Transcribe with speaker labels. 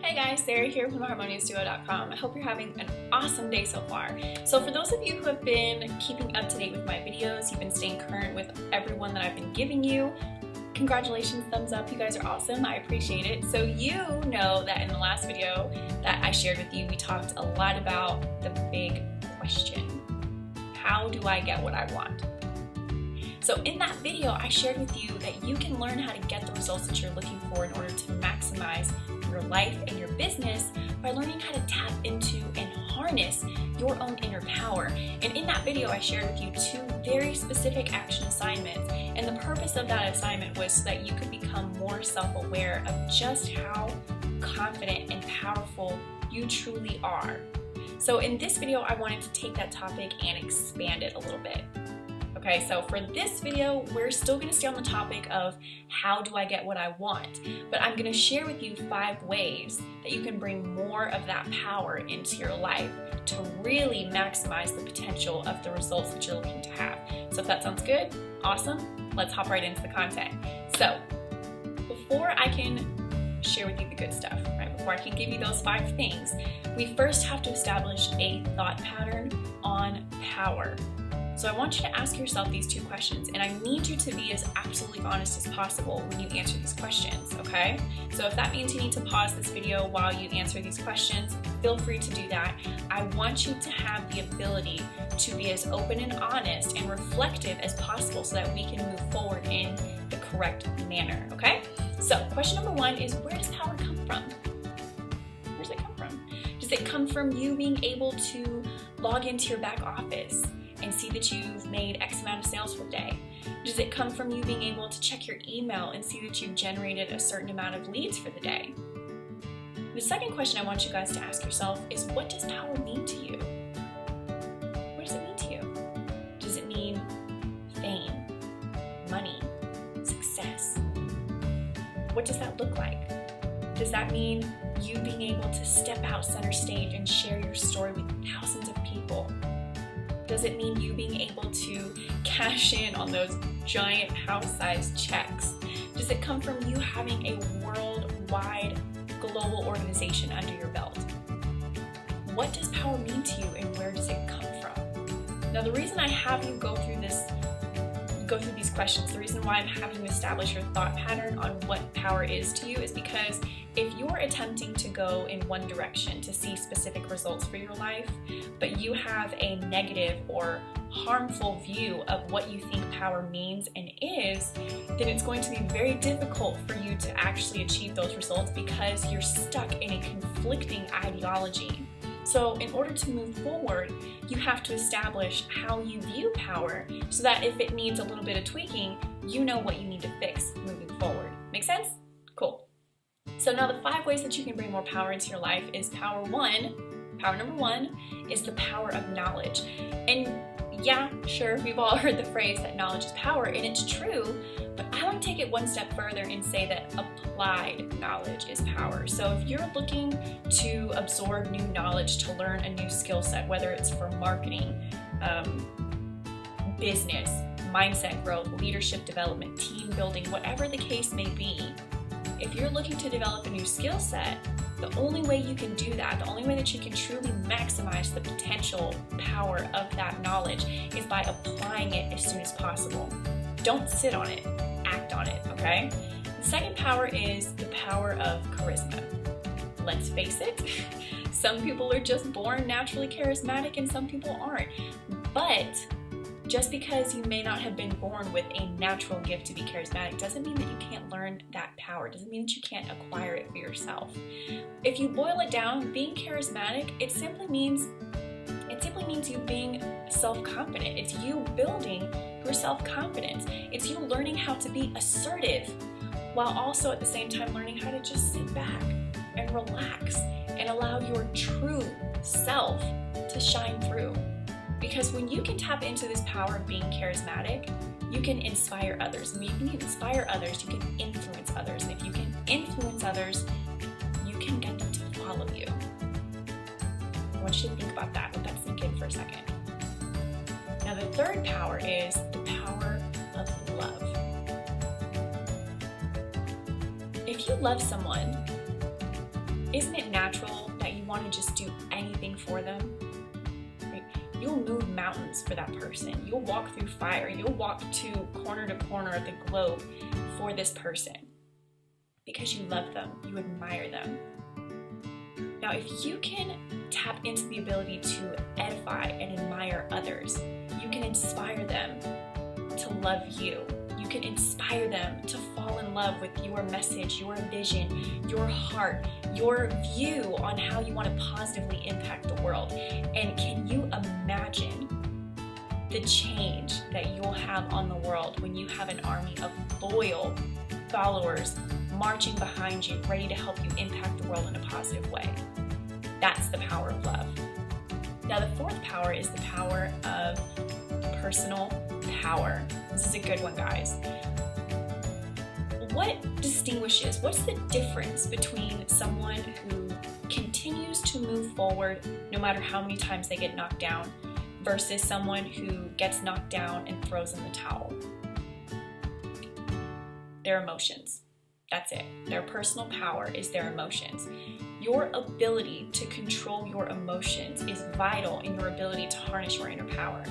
Speaker 1: Hey guys, Sara here from HarmoniousDuo.com. I hope you're having an awesome day so far. So for those of you who have been keeping up to date with my videos, you've been staying current with everyone that I've been giving you, congratulations, thumbs up, you guys are awesome, I appreciate it. So you know that in the last video that I shared with you, we talked a lot about the big question. How do I get what I want? So in that video, I shared with you that you can learn how to get the results that you're looking for in order to maximize your life and your business by learning how to tap into and harness your own inner power. And in that video, I shared with you 2 very specific action assignments. And the purpose of that assignment was so that you could become more self-aware of just how confident and powerful you truly are. So in this video, I wanted to take that topic and expand it a little bit. Okay, so for this video, we're still going to stay on the topic of how do I get what I want, but I'm going to share with you 5 ways that you can bring more of that power into your life to really maximize the potential of the results that you're looking to have. So if that sounds good, awesome, let's hop right into the content. So before I can share with you the good stuff, right, before I can give you those 5 things, we first have to establish a thought pattern on power. So I want you to ask yourself these 2 questions, and I need you to be as absolutely honest as possible when you answer these questions, okay? So if that means you need to pause this video while you answer these questions, feel free to do that. I want you to have the ability to be as open and honest and reflective as possible so that we can move forward in the correct manner, okay? So question number 1 is, where does power come from? Where does it come from? Does it come from you being able to log into your back office and see that you've made X amount of sales for the day? Does it come from you being able to check your email and see that you've generated a certain amount of leads for the day? The second question I want you guys to ask yourself is, what does power mean to you? What does it mean to you? Does it mean fame, money, success? What does that look like? Does that mean you being able to step out center stage and share your story with thousands of people? Does it mean you being able to cash in on those giant house-sized checks? Does it come from you having a worldwide global organization under your belt? What does power mean to you, and where does it come from? Now, the reason I have you go through these questions, the reason why I'm having you establish your thought pattern on what power is to you is because if you're attempting to go in one direction to see specific results for your life, but you have a negative or harmful view of what you think power means and is, then it's going to be very difficult for you to actually achieve those results because you're stuck in a conflicting ideology. So in order to move forward, you have to establish how you view power so that if it needs a little bit of tweaking, you know what you need to fix moving forward. Make sense? Cool. So now the 5 ways that you can bring more power into your life is power number 1 is the power of knowledge. And yeah, sure, we've all heard the phrase that knowledge is power, and it's true, but I want to take it one step further and say that applied knowledge is power. So if you're looking to absorb new knowledge, to learn a new skill set, whether it's for marketing, business, mindset growth, leadership development, team building, whatever the case may be, if you're looking to develop a new skill set, the only way you can do that, the only way that you can truly maximize the potential power of that knowledge is by applying it as soon as possible. Don't sit on it, act on it, okay? The second power is the power of charisma. Let's face it, some people are just born naturally charismatic and some people aren't. But just because you may not have been born with a natural gift to be charismatic doesn't mean that you can't learn that power, doesn't mean that you can't acquire it for yourself. If you boil it down, being charismatic, it simply means you being self-confident. It's you building your self-confidence. It's you learning how to be assertive while also at the same time learning how to just sit back and relax and allow your true self to shine through. Because when you can tap into this power of being charismatic, you can inspire others. And when you can inspire others, you can influence others. And if you can influence others, you can get them to follow you. I want you to think about that. Let that sink in for a second. Now the third power is the power of love. If you love someone, isn't it natural that you want to just do anything for them? Right? You'll move mountains for that person. You'll walk through fire. You'll walk to corner of the globe for this person because you love them, you admire them. Now, if you can tap into the ability to edify and admire others, you can inspire them to love you. You can inspire them to fall in love with your message, your vision, your heart, your view on how you want to positively impact the world. And can you imagine the change that you'll have on the world when you have an army of loyal followers marching behind you, ready to help you impact the world in a positive way? That's the power of love. Now, the fourth power is the power of personal power. This is a good one, guys. What's the difference between someone who continues to move forward no matter how many times they get knocked down versus someone who gets knocked down and throws in the towel? Their emotions. That's it. Their personal power is their emotions. Your ability to control your emotions is vital in your ability to harness your inner power.